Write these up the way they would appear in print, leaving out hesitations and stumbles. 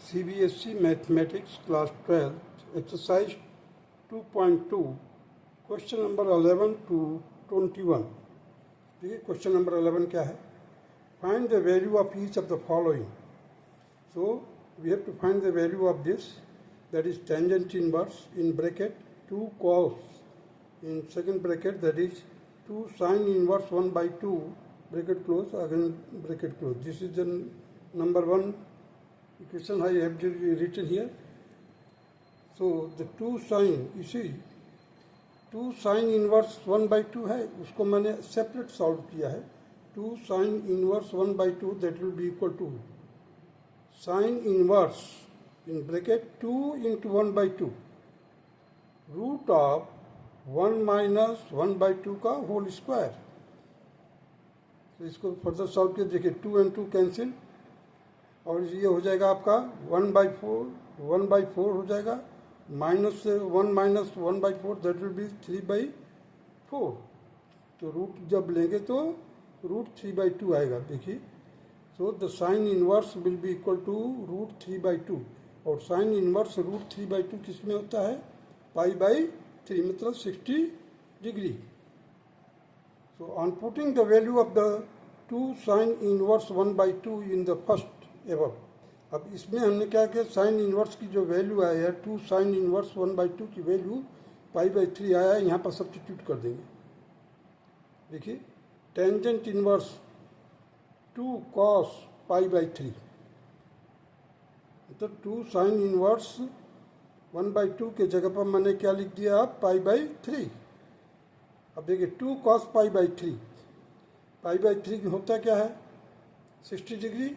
CBSE Mathematics Class 12 Exercise 2.2 Question number 11 to 21. देखिए question number 11 क्या है? Find the value of each of the following. So we have to find the value of this, that is tangent inverse in bracket 2 cos in second bracket, that is 2 sin inverse 1 by 2 bracket close, again bracket close. This is the number 1 equation I have written here. So the 2 sin, you see 2 sin inverse 1 by 2 है, उसको मैंने separate solve किया है. 2 sin inverse 1 by 2 that will be equal to sin inverse in bracket 2 into 1 by 2 root of 1 minus 1 by 2 का whole square. तो इसको further solve किया, देखिए 2 and 2 कैंसिल और ये हो जाएगा आपका 1 by 4 हो जाएगा, माइनस से 1 minus 1 by 4 that will B 3 by 4. तो रूट जब लेंगे तो रूट 3 by 2 आएगा. देखिए so the sine inverse will be equal to root 3 by 2 और साइन इनवर्स रूट 3 by 2 किस में होता है? पाई बाई 3 मतलब 60 degree. So on putting the value of the 2 sine inverse 1 by 2 in the first above. अब इसमें हमने क्या किया, साइन इनवर्स की जो वैल्यू आया है 2 साइन इनवर्स 1 by 2 की वैल्यू पाई बाई 3 आया है, यहाँ पर सब्स्टिट्यूट कर देंगे. देखिए tangent inverse 2 cos pi by 3 तो 2 साइन इनवर्स 1 by 2 के जगह पर मैंने क्या लिख दिया, पाई बाई 3. अब देखिए 2 cos pi by 3, pi by 3 होता क्या है? 60 degree.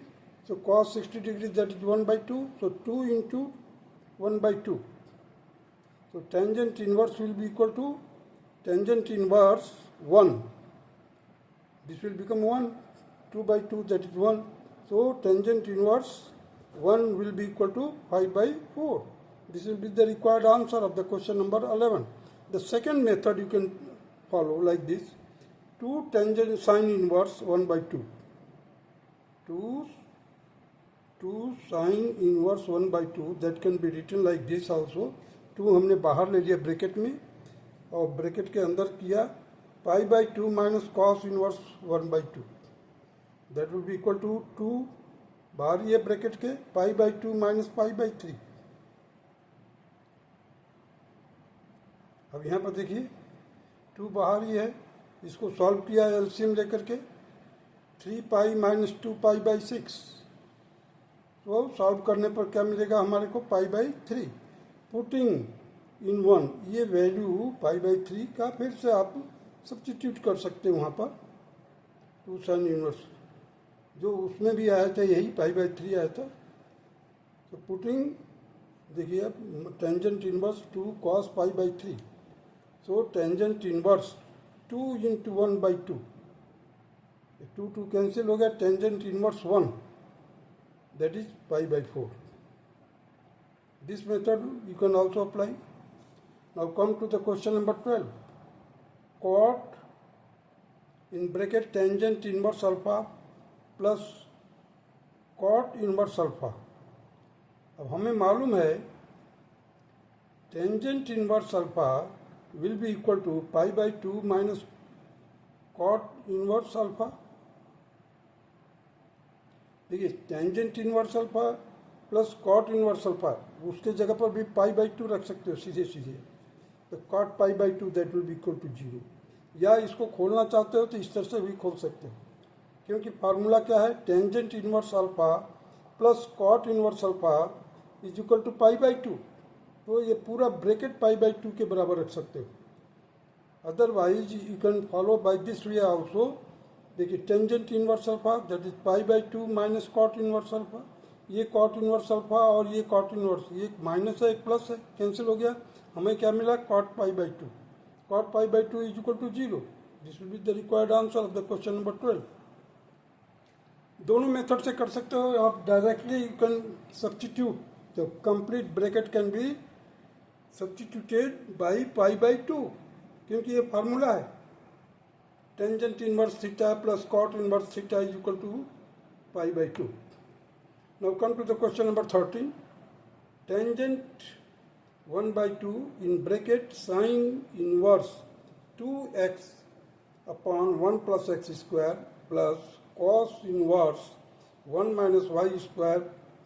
So cos 60 degree, that is 1 by 2. So 2 into 1 by 2. So tangent inverse will be equal to tangent inverse 1. This will become 1. 2 by 2, that is 1. So tangent inverse 1 will be equal to 5 by 4. This will be the required answer of the question number 11. The second method you can follow like this. 2 tangent sine inverse 1 by 2. 2 sin inverse 1 by 2 that can be written like this also. 2 हमने बाहर ले लिया bracket में और bracket के अंदर किया pi by 2 minus cos inverse 1 by 2 that will be equal to 2 बाहर ये ब्रैकेट के pi by 2 minus pi by 3. अब यहाँ पर देखिए 2 बाहर ही है, इसको सॉल्व किया एलसीएम लेकर के 3 पाई माइनस 2 पाई बाई 6. तो सॉल्व करने पर क्या मिलेगा हमारे को? पाई बाई 3. पुटिंग इन 1 ये वैल्यू पाई बाई 3 का फिर से आप सब्स्टिट्यूट कर सकते हैं वहाँ पर. 2 साइन इनवर्स जो उसमें भी आया था यही पाई बाई 3 आया था. तो पुटिंग देखिए अब tangent inverse 2 cos pi by 3. So tangent inverse 2 into 1 by 2. 2 cancel हो गया. Tangent inverse 1 that is pi by 4. This method you can also apply. Now come to the question number 12. Cot in bracket tangent inverse alpha plus cot inverse alpha. अब हमें मालूम है tangent inverse alpha will be equal to pi by 2 minus cot inverse alpha. देखिए tangent inverse alpha plus cot inverse alpha, उसके जगह पर भी पाई by 2 रख सकते हो सीधे सीधे. तो cot pi by 2 that will be equal to 0. या इसको खोलना चाहते हो तो इस तरह से भी खोल सकते हो, क्योंकि फार्मूला क्या है? Tangent inverse alpha plus cot inverse alpha is equal to pi by 2. तो ये पूरा ब्रैकेट पाई बाई 2 के बराबर रख सकते हो. Otherwise you can follow by this way also. देखिए tangent inverse alpha that is pi by 2 minus cot inverse alpha. ये कॉट इनवर्स अल्फा और ये कॉट इनवर्स, ये माइनस है एक प्लस है, कैंसिल हो गया. हमें क्या मिला? Cot pi by 2. Cot pi by 2 is equal to 0. This will be the required answer of the question number 12. दोनों मेथड से कर सकते हो आप. Directly you can substitute the complete bracket can be substituted by pi by 2, क्योंकि ये formula है. Tangent inverse theta plus cot inverse theta is equal to pi by 2. Now come to the question number 13. Tangent 1 by 2 in bracket sine inverse 2x upon 1 plus x square plus cos inverse 1 minus y square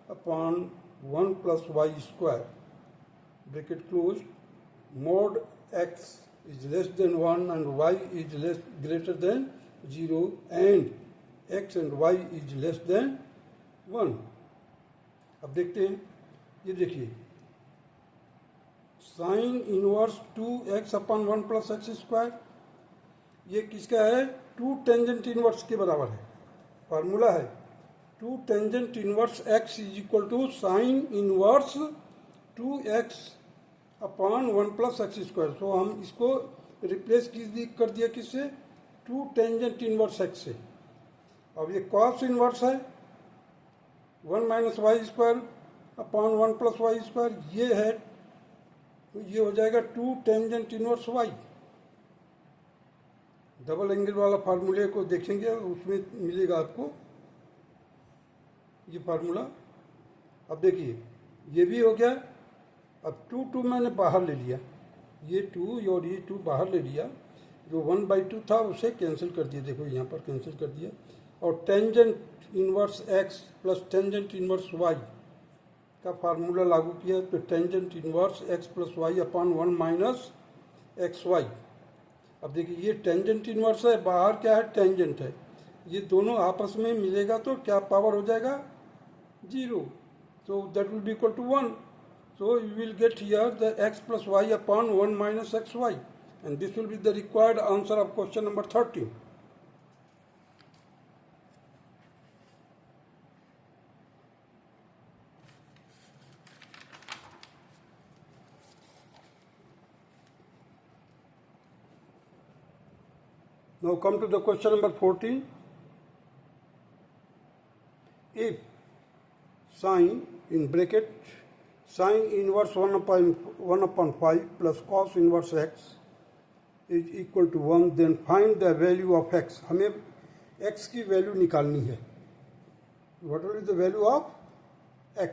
upon 1 plus y square. Bracket closed. Mod x is less than 1 and y is greater than 0 and x and y is less than 1. अब देखते हैं, ये देखिए sine inverse 2x upon 1 plus x square, ये किसका है? 2 tangent inverse के बराबर है। फार्मूला है 2 tangent inverse x is equal to sine inverse 2x upon 1 plus x square. So हम इसको रिप्लेस कर दिया किससे? 2 टेंजेंट इनवर्स x से। अब ये कॉस इनवर्स है 1 minus y square upon 1 plus y square, ये है तो ये हो जाएगा 2 tangent inverse y। Double angle वाला फार्मूले को देखेंगे उसमें मिलेगा आपको ये फार्मूला। अब देखिए ये भी हो गया। अब 2 मैंने बाहर ले लिया, ये 2 और ये 2 बाहर ले लिया, जो 1/2 था उसे कैंसिल कर दिया। देखो यहाँ पर कैंसिल कर दिया। और tangent inverse x plus tangent inverse y का फार्मूला लागू किया तो tangent inverse x plus y upon 1 minus x y. अब देखिए ये टेंजेंट इनवर्स है, बाहर क्या है? टेंजेंट है। ये दोनों आपस में मिलेगा तो क्या पावर हो जाएगा? 0। So that will be equal to 1। So you will get here the x plus y upon 1 minus x y and this will be the required answer of question number 13. Now come to the question number 14. If sine in bracket sine inverse 1 upon 5 plus cos inverse x is equal to 1, then find the value of x. हमें x की value निकालनी है। What will be the value of x?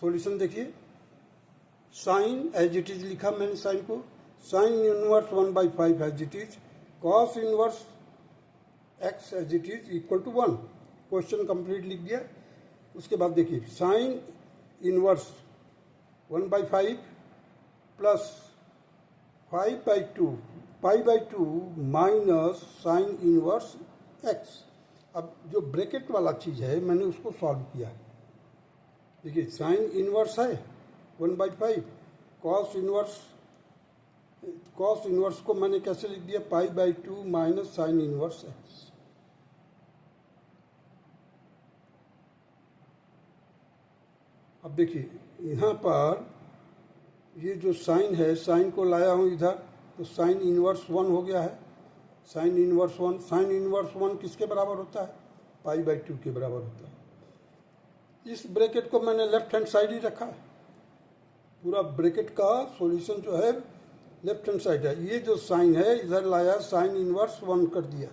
Solution देखिए, sine as it is लिखा मैंने sine को, sine inverse 1/5 as it is, cos inverse x as it is equal to 1। Question complete लिख दिया। उसके बाद देखिए sine inverse 1/5 plus 5/2 π/2 minus sine inverse x। अब जो ब्रैकेट वाला चीज़ है मैंने उसको सॉल्व किया। देखिए साइन इनवर्स है 1/5, कॉस इनवर्स को मैंने कैसे लिख दिया? π/2 माइनस साइन इनवर्स x। अब देखिए यहाँ पर ये जो साइन है, साइन को लाया हूँ इधर तो साइन इनवर्स 1 हो गया है। साइन इनवर्स 1, साइन इनवर्स 1 किसके बराबर होता है? π/2 के बराबर होता है। इस ब्रैकेट को मैंने लेफ्ट हैंड साइड ही रखा है। पूरा ब्रैकेट का सॉल्यूशन जो है लेफ्ट हैंड साइड है। ये जो साइन है इधर लाया, साइन इनवर्स 1 कर दिया।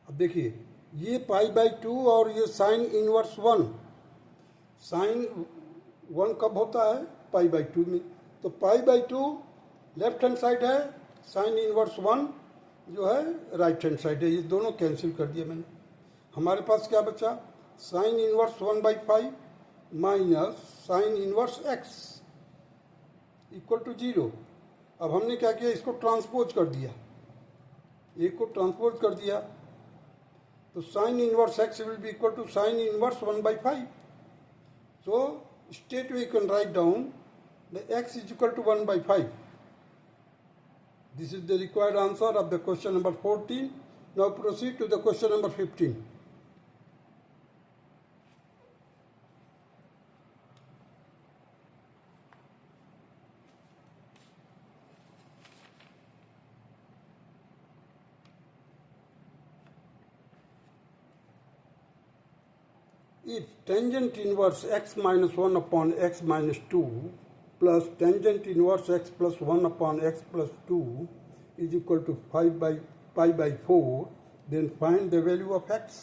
अब देखिए ये π/2 और ये साइन इनवर्स 1, साइन 1 कब होता है? π/2 में। तो π/2 लेफ्ट हैंड साइड है, साइन इनवर्स 1 जो है राइट हैंड साइड है। ये दोनों कैंसिल कर दिया मैंने। हमारे पास क्या बचा? Sine inverse 1/5 minus sine inverse x equal to 0। अब हमने क्या किया? इसको ट्रांसपोज कर दिया, एक को ट्रांसपोज कर दिया तो sine inverse x will be equal to sine inverse 1/5। So straight way you can write down the x is equal to 1/5. This is the required answer of the question number 14. Now proceed to the question number 15. If tangent inverse x minus 1 upon x minus 2 plus tangent inverse x plus 1 upon x plus 2 is equal to 5/4, then find the value of x.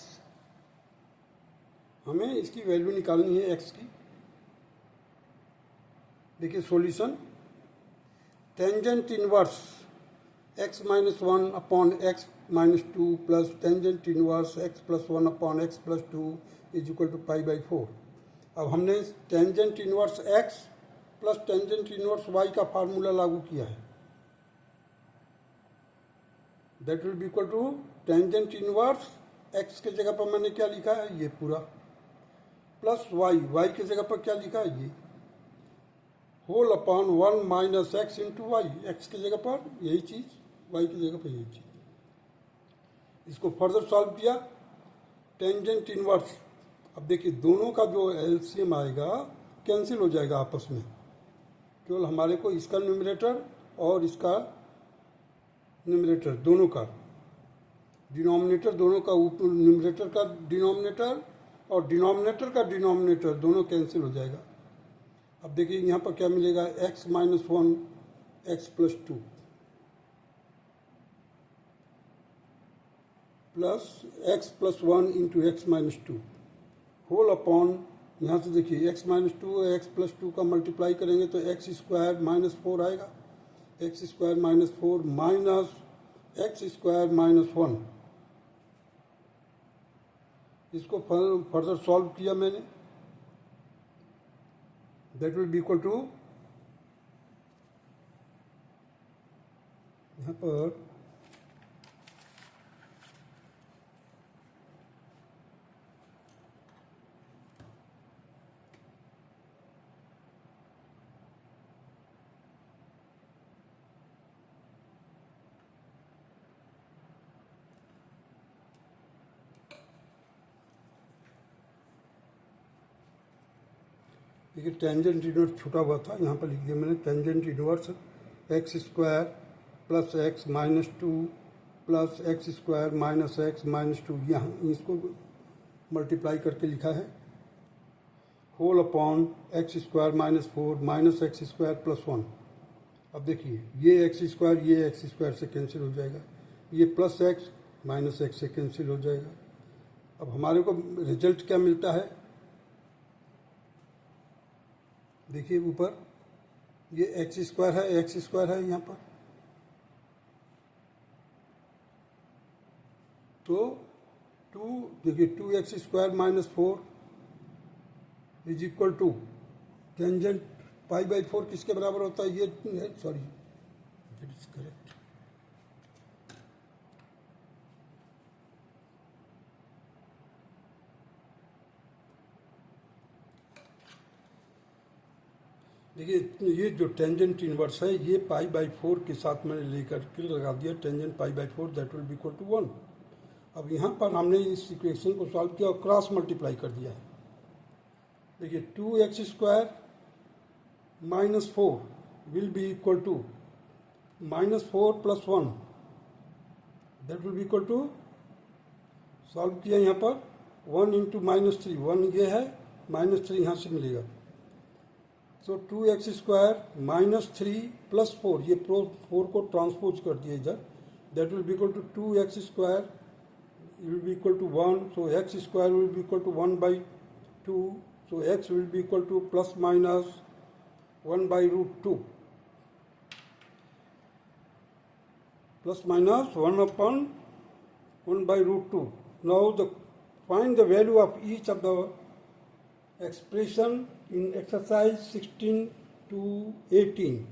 हमें इसकी value निकालनी है x की। देखिए solution, tangent inverse x minus 1 upon x minus 2 plus tangent inverse x plus 1 upon x plus 2 is equal to pi by 4। अब हमने tangent inverse x plus tangent inverse y का formula लागू किया है। That will be equal to tangent inverse x के जगह पर मैंने क्या लिखा है, ये पूरा, प्लस y की जगह पर क्या लिखा है, ये whole upon 1 minus x into y. X की जगह पर यही चीज, वाई की जगह पर यही चीज। इसको फर्दर सॉल्व किया, टेंजेंट इनवर्स। अब देखिए दोनों का जो एलसीएम आएगा कैंसिल हो जाएगा आपस में, केवल हमारे को इसका न्यूमरेटर और इसका न्यूमरेटर दोनों का डिनोमिनेटर, दोनों का ऊपर न्यूमरेटर का डिनोमिनेटर और डिनोमिनेटर का डिनोमिनेटर दोनों कैंसिल हो जाएगा। अब देखिए यहाँ पर क्या मिलेगा, x minus 1 x plus 2 plus x plus 1 into x minus 2 whole upon, यहाँ से देखिए x माइनस 2 एक्स प्लस 2 का मल्टीप्लाई करेंगे तो एक्स स्क्वायर माइनस 4 आएगा, x square minus 4 minus x square minus 1। इसको फर्दर सॉल्व किया मैंने, that will be equal to, यहाँ पर देखिए टेंजेंट इनवर्स छूटा हुआ था, यहाँ पर लिख दिया मैंने tangent inverse x square plus x minus 2 plus x square minus x minus 2, यहाँ इसको मल्टीप्लाई करके लिखा है, whole upon x square minus 4 minus x square plus 1। अब देखिए ये एक्स स्क्वायर से कैंसिल हो जाएगा, ये प्लस एक्स माइनस एक्स से कैंसिल हो जाएगा। अब हमारे को रिजल्ट क्या मिलता है, देखिए ऊपर ये एक्स स्क्वायर है यहाँ पर, तो 2 देखिए 2x square minus 4 is equal to tangent pi by 4 किसके बराबर होता है, ये सॉरी इट इज करेक्ट, देखिए ये जो टेंजेंट इनवर्स है ये पाई बाई 4 के साथ मैंने लेकर के लगा दिया, tangent pi by 4 that will be equal to 1। अब यहाँ पर हमने इस इक्वेशन को सॉल्व किया और क्रॉस मल्टीप्लाई कर दिया है। देखिए 2x square minus 4 will be equal to minus 4 plus 1 that will be equal to, solve किया यहाँ पर 1 इंटू माइनस 3, 1 ये है माइनस 3 यहाँ से मिलेगा, तो 2x स्क्वायर माइनस 3 प्लस 4, ये 4 को ट्रांसपोज कर दिया इधर, that will be equal to 2x square will be equal to 1, so x square will be equal to 1 by 2, so x will be equal to plus minus 1 by root 2, plus minus 1 upon 1 by root 2. Now find the value of each of the expression in exercise 16 to 18.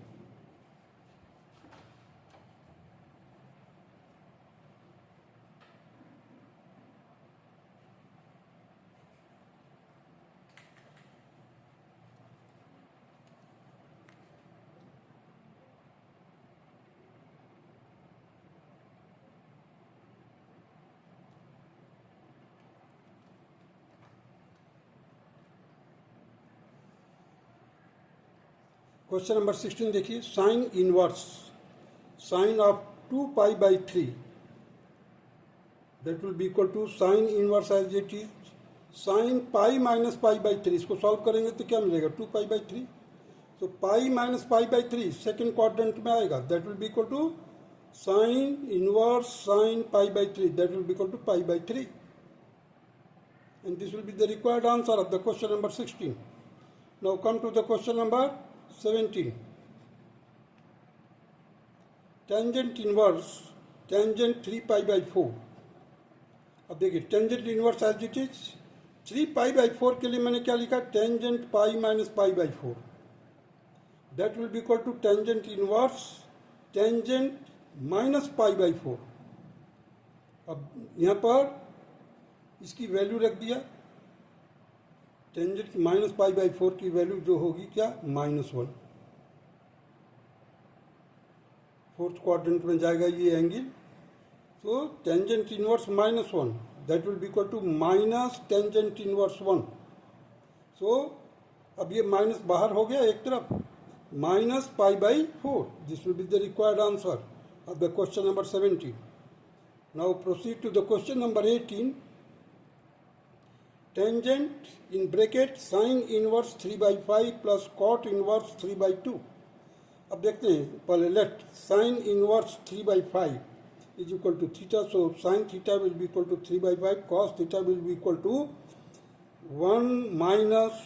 Question number 16 देखिए, sine inverse sine of 2 pi by 3 that will be equal to sine inverse as it is sine pi minus pi by 3। इसको solve करेंगे तो क्या मिलेगा, 2 pi by 3, तो pi minus pi by 3 second quadrant में आएगा, that will be equal to sin inverse sin pi by 3, that will be equal to pi by 3. And this will be the required answer of the question number 16. Now come to the question number 17. Tangent inverse tangent 3 pi by 4. अब देखिए tangent inverse as it is 3 pi by 4 के लिए मैंने क्या लिखा, tangent pi minus pi by 4, that will be equal to tangent inverse tangent minus pi by 4. अब यहाँ पर इसकी वैल्यू रख दिया, टेंजेंट माइनस पाई बाई 4 की वैल्यू जो होगी क्या, -1. फोर्थ क्वाड्रेंट में जाएगा ये angle. So tangent inverse -1, that will be equal to minus tangent inverse 1. So अब ये माइनस बाहर हो गया एक तरफ, minus pi by 4. This will be the required answer of the question number 17. Now proceed to the question number 18. Tangent in bracket sin inverse 3 by 5 plus cot inverse 3 by 2. अब देखते हैं पहले late sin inverse 3 by 5 is equal to theta, so sin theta will be equal to 3 by 5, cos theta will be equal to 1 minus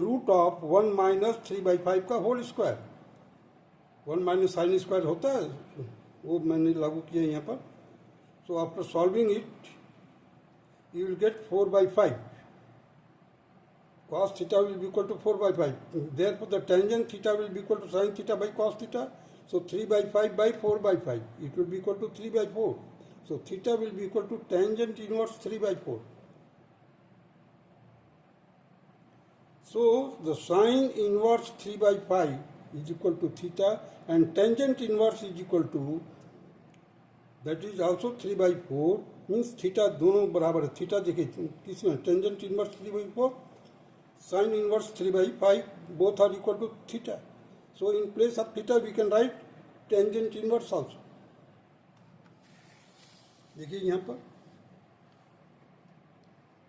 root of 1 minus 3 by 5 का whole square. 1 minus sine square होता है, वो मैंने लागू किया यहाँ पर. So after solving it you will get 4 by 5. cos theta will be equal to 4 by 5. Therefore the tangent theta will be equal to sin theta by cos theta. So 3 by 5 by 4 by 5. It will be equal to 3 by 4. So theta will be equal to tangent inverse 3 by 4. So the sin inverse 3 by 5 is equal to theta and tangent inverse is equal to, that is also 3 by 4. Means theta दोनों बराबर है. Theta देखिए किसमें, tangent inverse 3 by 4, sin inverse 3 by 5, both are equal to theta. So in place of theta we can write tangent inverse also. देखिए यहाँ पर,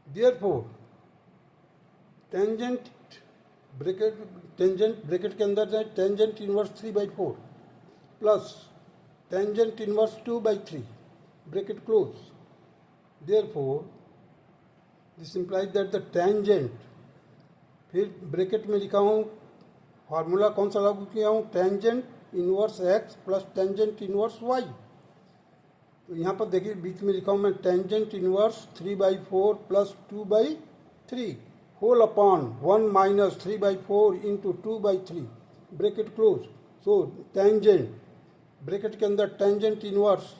therefore tangent bracket के अंदर जाए tangent inverse 3 by 4 plus tangent inverse 2 by 3, bracket close. Therefore this implies that the tangent, फिर bracket में लिखा हूँ फार्मूला कौन सा लागू किया हूँ, tangent inverse x plus tangent inverse y. तो यहाँ पर देखिए बीच में लिखा हूँ मैं tangent inverse 3 by 4 plus 2 by 3 whole upon 1 minus 3 by 4 into 2 by 3, bracket close. So tangent bracket के अंदर tangent inverse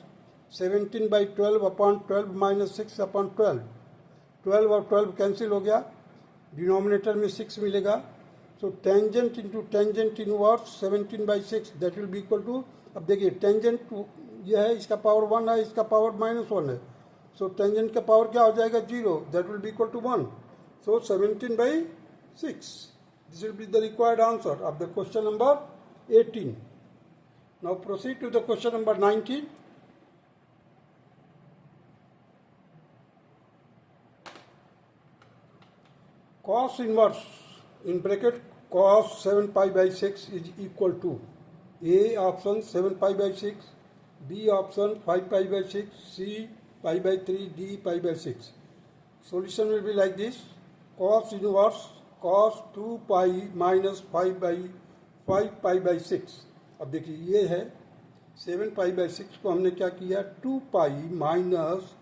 17 by 12 upon 12 minus 6 upon 12. 12 और 12 कैंसिल हो गया, डिनोमिनेटर में 6 मिलेगा. So tangent into tangent inverse 17 by 6, that will be equal to, अब देखिए tangent ये है, इसका पावर 1 है, इसका पावर -1 है. सो टेंजेंट का पावर क्या हो जाएगा, 0, that will be equal to 1. So 17 by 6. This will be the required answer of the question number 18. Now proceed to the question number 19. Cos inverse in bracket cos 7 pi by 6 is equal to A option 7 pi by 6, B option 5 pi by 6, C pi by 3, D pi by 6. Solution will be like this. Cos inverse cos 2 pi minus 5 pi by 6. अब देखिए ये है 7 pi by 6 को हमने क्या किया, 2 pi minus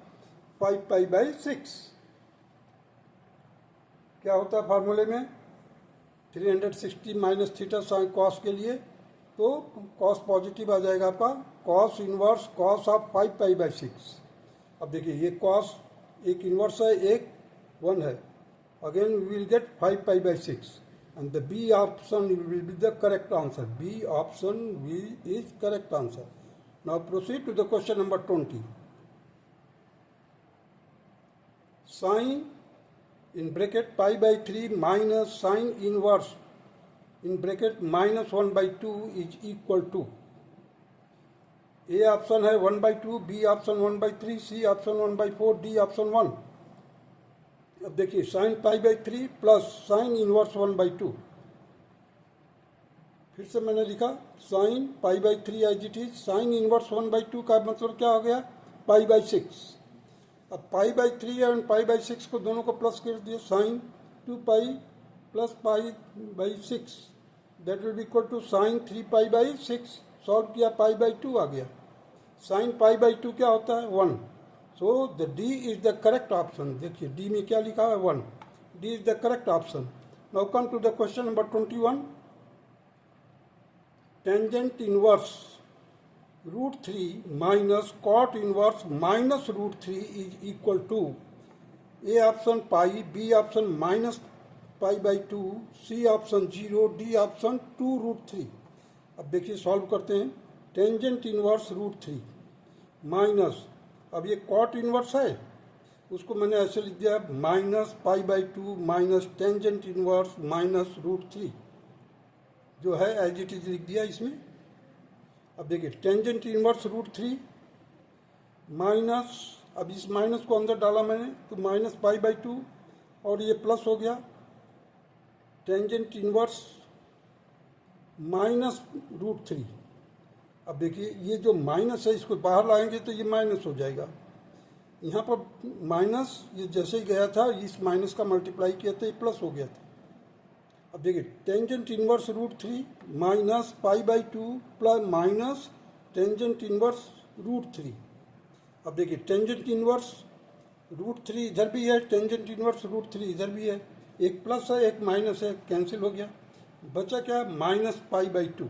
5 pi by 6. क्या होता है फार्मूले में, 360 माइनस थीटा साइन कॉस के लिए, तो कॉस पॉजिटिव आ जाएगा आपका. Cos inverse cos of 5 pi by 6. अब देखिए ये कॉस एक इनवर्स है, एक 1 है. Again we will get 5 pi by 6 and the B option will be the correct answer. B option is correct answer. Now proceed to the question number 20. Sine in bracket pi by 3 minus sin inverse in bracket minus 1 by 2 is equal to, A option है 1 by 2, B option 1 by 3, C option 1 by 4, D option 1. अब देखिए sin pi by 3 plus sin inverse 1 by 2, फिर से मैंने लिखा sine pi by 3 as it is, sine inverse 1/2 का मतलब क्या हो गया, पाई बाई 6। अब pi by 3 and pi by 6 को दोनों को प्लस कर दिए, sine 2 pi plus pi by 6 that will be equal to sine 3 pi by 6। Solve किया, पाई बाई 2 आ गया। साइन पाई बाई 2 क्या होता है, 1। So the D is the correct option. देखिए डी में क्या लिखा है, 1। D is the correct option. Now come to the question number 21। Tangent inverse √3 minus cot inverse minus √3 is equal to, A option pi, B option minus pi by 2, C option 0, D option 2√3। अब देखिए solve करते हैं। Tangent inverse √3 minus, अब ये cot inverse है, उसको मैंने ऐसे लिख दिया minus pi by 2 minus tangent inverse minus √3 जो है एज इट इज लिख दिया इसमें। अब देखिए टेंजेंट इनवर्स √3 माइनस, अब इस माइनस को अंदर डाला मैंने तो माइनस पाई बाई 2 और ये प्लस हो गया टेंजेंट इनवर्स माइनस √3। अब देखिए ये जो माइनस है इसको बाहर लाएंगे तो ये माइनस हो जाएगा। यहाँ पर माइनस ये जैसे ही गया था इस माइनस का मल्टीप्लाई किया तो ये प्लस हो गया था। अब देखिए tangent inverse √3 minus pi by 2 plus minus tangent inverse √3। अब देखिए टेंजेंट इनवर्स √3 इधर भी है, टेंजेंट इनवर्स √3 इधर भी है, एक प्लस है एक माइनस है, कैंसिल हो गया, बचा क्या, minus pi by 2।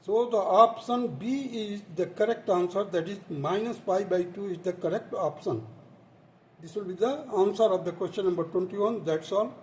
So the option B is the correct answer, that is minus pi by 2 is the correct option. This will be the answer of the question number 21. That's all.